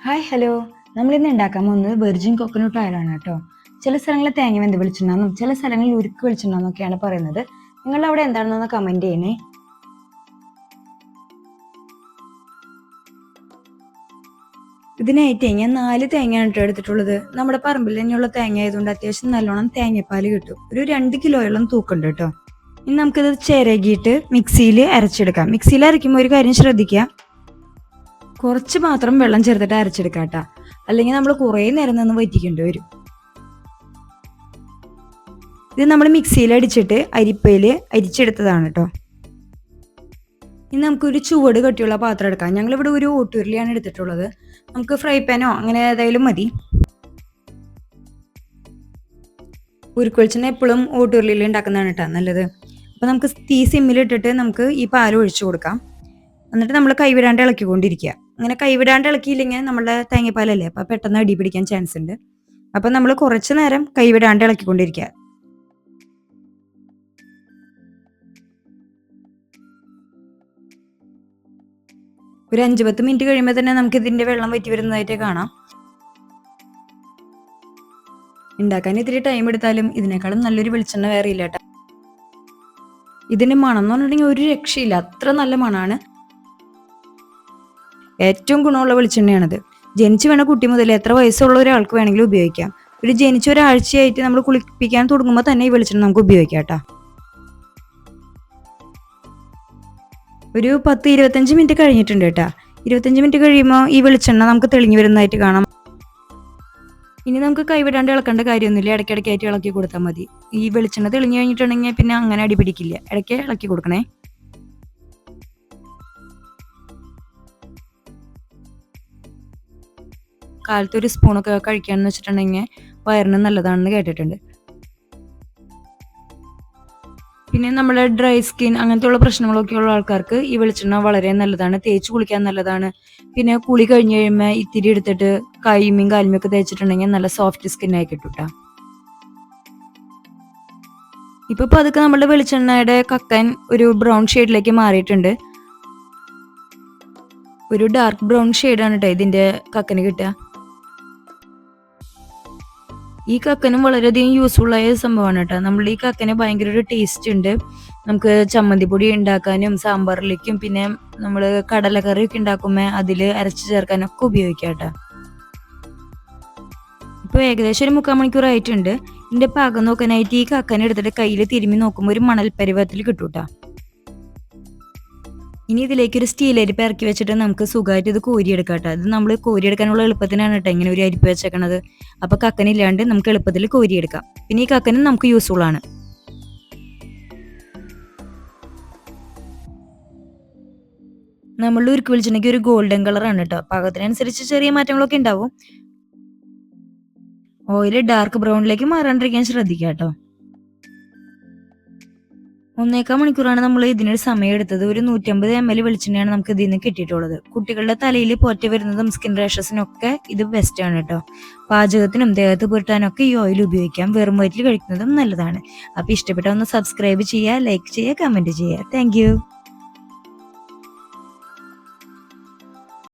Hi hello. നമ്മളിന്ന് ഉണ്ടാക്കാൻ പോകുന്നത് വെർജിൻ കോക്കനട്ട് ഓയിലാണ് കേട്ടോ. ചില സ്ഥലങ്ങളിൽ തേങ്ങ വെന്ത് വെളിച്ചെണ്ണന്നും ചില സ്ഥലങ്ങളിൽ ഉരുക്ക് വെളിച്ചെണ്ണന്നൊക്കെയാണ് പറയുന്നത്. നിങ്ങളുടെ അവിടെ എന്താണെന്ന് കമന്റ് ചെയ്യണേ. ഇതിനായിട്ട് ഞാൻ 4 തേങ്ങയാണ് കേട്ടോ എടുത്തിട്ടുള്ളത്. നമ്മുടെ പറമ്പിൽ തന്നെയുള്ള തേങ്ങ ആയതുകൊണ്ട് അത്യാവശ്യം നല്ലോണം തേങ്ങാപ്പാൽ കിട്ടും. ഒരു 2 കിലോയോളം തൂക്കുണ്ട് കേട്ടോ. ഇനി നമുക്കിത് ചിരകിയിട്ട് മിക്സിയിൽ അരച്ചെടുക്കാം. മിക്സിയിൽ അരയ്ക്കുമ്പോൾ ഒരു കാര്യം ശ്രദ്ധിക്കുക, കുറച്ച് മാത്രം വെള്ളം ചേർത്തിട്ട് അരച്ചെടുക്കാം കേട്ടോ. അല്ലെങ്കിൽ നമ്മൾ കുറേ നേരം നിന്ന് വറ്റിക്കേണ്ടി വരും. ഇത് നമ്മൾ മിക്സിയിൽ അടിച്ചിട്ട് അരിപ്പയിൽ അരിച്ചെടുത്തതാണ് കേട്ടോ. ഇനി നമുക്കൊരു ചുവട് കട്ടിയുള്ള പാത്രം എടുക്കാം. ഞങ്ങളിവിടെ ഒരു ഓട്ടുരുളിയാണ് എടുത്തിട്ടുള്ളത്. നമുക്ക് ഫ്രൈ പാനോ അങ്ങനെ ഏതായാലും മതി. ഉരുക്ക് വെളിച്ചെണ്ണ എപ്പോഴും ഓട്ടുരുളിയിൽ ഉണ്ടാക്കുന്നതാണ് കേട്ടോ നല്ലത്. അപ്പോൾ നമുക്ക് തീ സിമ്മിലിട്ടിട്ട് നമുക്ക് ഈ പാൽ ഒഴിച്ചു കൊടുക്കാം. എന്നിട്ട് നമ്മൾ കൈവിടാണ്ട് ഇളക്കിക്കൊണ്ടിരിക്കുക. അങ്ങനെ കൈവിടാണ്ട് ഇളക്കിയില്ലെങ്കിൽ നമ്മുടെ തേങ്ങാപ്പാലല്ലേ, അപ്പോൾ പെട്ടെന്ന് അടി പിടിക്കാൻ ചാൻസ് ഉണ്ട്. അപ്പം നമ്മൾ കുറച്ച് നേരം കൈവിടാണ്ട് ഇളക്കിക്കൊണ്ടിരിക്കുക. ഒരു 5-10 മിനിറ്റ് കഴിയുമ്പോൾ തന്നെ നമുക്ക് ഇതിന്റെ വെള്ളം വറ്റി വരുന്നതായിട്ട് കാണാം. ഉണ്ടാക്കാൻ ഇത്തിരി ടൈം എടുത്താലും ഇതിനേക്കാളും നല്ലൊരു വെളിച്ചെണ്ണ വേറെ ഇല്ല കേട്ടോ. ഇതിന്റെ മണം എന്ന് പറഞ്ഞിട്ടുണ്ടെങ്കിൽ ഒരു രക്ഷയില്ല, അത്ര നല്ല മണമാണ്. ഏറ്റവും ഗുണമുള്ള വെളിച്ചെണ്ണയാണിത്. ജനിച്ചു വീണ കുട്ടി മുതൽ എത്ര വയസ്സുള്ള ഒരാൾക്ക് വേണമെങ്കിലും ഉപയോഗിക്കാം. ഒരു ജനിച്ച ഒരാഴ്ചയായിട്ട് നമ്മൾ കുളിപ്പിക്കാൻ തുടങ്ങുമ്പോൾ തന്നെ ഈ വെളിച്ചെണ്ണ നമുക്ക് ഉപയോഗിക്കാം കേട്ടോ. ഒരു 10-25 മിനിറ്റ് കഴിഞ്ഞിട്ടുണ്ട് കേട്ടോ. 25 മിനിറ്റ് കഴിയുമ്പോൾ ഈ വെളിച്ചെണ്ണ നമുക്ക് തെളിഞ്ഞു വരുന്നതായിട്ട് കാണാം. ഇനി നമുക്ക് കൈവിടാണ്ട് ഇളക്കേണ്ട കാര്യമൊന്നുമില്ല, ഇടയ്ക്കിടയ്ക്കായിട്ട് ഇളക്കി കൊടുത്താൽ മതി. ഈ വെളിച്ചെണ്ണ തെളിഞ്ഞു കഴിഞ്ഞിട്ടുണ്ടെങ്കിൽ പിന്നെ അങ്ങനെ അടി പിടിക്കില്ല. ഇടയ്ക്ക് ഇളക്കി കൊടുക്കണേ. കാലത്ത് ഒരു സ്പൂണൊക്കെ കഴിക്കാന്ന് വെച്ചിട്ടുണ്ടെങ്കിൽ വയറിന് നല്ലതാണെന്ന് കേട്ടിട്ടുണ്ട്. പിന്നെ നമ്മുടെ ഡ്രൈ സ്കിൻ അങ്ങനത്തെയുള്ള പ്രശ്നങ്ങളൊക്കെ ഉള്ള ആൾക്കാർക്ക് ഈ വെളിച്ചെണ്ണ വളരെ നല്ലതാണ്. തേച്ച് കുളിക്കാൻ നല്ലതാണ്. പിന്നെ കുളി കഴിഞ്ഞ് കഴിയുമ്പോൾ ഇത്തിരി എടുത്തിട്ട് കൈമീൻ കാൽമയൊക്കെ തേച്ചിട്ടുണ്ടെങ്കിൽ നല്ല സോഫ്റ്റ് സ്കിൻ ആയി കിട്ടും കേട്ടോ. ഇപ്പൊ പതുക്കെ നമ്മുടെ വെളിച്ചെണ്ണയുടെ കക്കൻ ഒരു ബ്രൗൺ ഷെയ്ഡിലേക്ക് മാറിയിട്ടുണ്ട്. ഒരു ഡാർക്ക് ബ്രൗൺ ഷെയ്ഡാണ് കേട്ടോ ഇതിന്റെ കക്കന് കിട്ടുക. ഈ കക്കനും വളരെയധികം യൂസ്ഫുൾ ആയ സംഭവമാണ് കേട്ടോ. നമ്മൾ ഈ കക്കന് ഭയങ്കര ഒരു ടേസ്റ്റ് ഉണ്ട്. നമുക്ക് ചമ്മന്തിപ്പൊടി ഉണ്ടാക്കാനും സാമ്പാറിലേക്കും പിന്നെ നമ്മൾ കടലക്കറിയൊക്കെ ഉണ്ടാക്കുമ്പോൾ അതിൽ അരച്ച് ചേർക്കാനൊക്കെ ഉപയോഗിക്കാം കേട്ടോ. ഇപ്പോൾ ഏകദേശം ഒരു 3/4 മണിക്കൂർ ആയിട്ടുണ്ട്. ഇതിന്റെ പാകം നോക്കാനായിട്ട് ഈ കക്കനെ എടുത്തിട്ട് കയ്യിൽ തിരുമ്മി നോക്കുമ്പോൾ ഒരു മണൽ പരുവത്തിൽ കിട്ടും കേട്ടോ. ഇനി ഇതിലേക്ക് ഒരു സ്റ്റീൽ അരിപ്പ് ഇറക്കി വെച്ചിട്ട് നമുക്ക് സുഖമായിട്ട് ഇത് കോരിയെടുക്കാം കേട്ടോ. ഇത് നമ്മൾ കോരിയെടുക്കാനുള്ള എളുപ്പത്തിനാണ് കേട്ടോ ഇങ്ങനെ ഒരു അരിപ്പ് വെച്ചേക്കണത്. അപ്പൊ കക്കനില്ലാണ്ട് നമുക്ക് എളുപ്പത്തിൽ കോരിയെടുക്കാം. പിന്നെ ഈ കക്കനും നമുക്ക് യൂസ്ഫുൾ ആണ്. നമ്മളുടെ ഉരുക്ക് വെളിച്ചെണ്ണയ്ക്ക് ഒരു ഗോൾഡൻ കളറാണ് കേട്ടോ. പാകത്തിനനുസരിച്ച് ചെറിയ മാറ്റങ്ങളൊക്കെ ഉണ്ടാവും. ഓയിൽ ഡാർക്ക് ബ്രൗണിലേക്ക് മാറാണ്ടിരിക്കാൻ ശ്രദ്ധിക്കുക കേട്ടോ. 1.25 മണിക്കൂറാണ് നമ്മൾ ഇതിനൊരു സമയം എടുത്തത്. ഒരു 150 ml വെളിച്ചെണ്ണയാണ് നമുക്ക് ഇതിൽ നിന്ന് കിട്ടിയിട്ടുള്ളത്. കുട്ടികളുടെ തലയിൽ പോറ്റ വരുന്നതും സ്കിൻ റാഷസിനൊക്കെ ഇത് ബെസ്റ്റ് ആണ് കേട്ടോ. പാചകത്തിനും ദേഹത്ത് പുരട്ടാനൊക്കെ ഈ ഓയിൽ ഉപയോഗിക്കാം. വെറും വയറ്റിൽ കഴിക്കുന്നതും നല്ലതാണ്. അപ്പോൾ ഇഷ്ടപ്പെട്ട ഒന്ന് സബ്സ്ക്രൈബ് ചെയ്യുക, ലൈക്ക് ചെയ്യുക, കമന്റ് ചെയ്യുക. താങ്ക്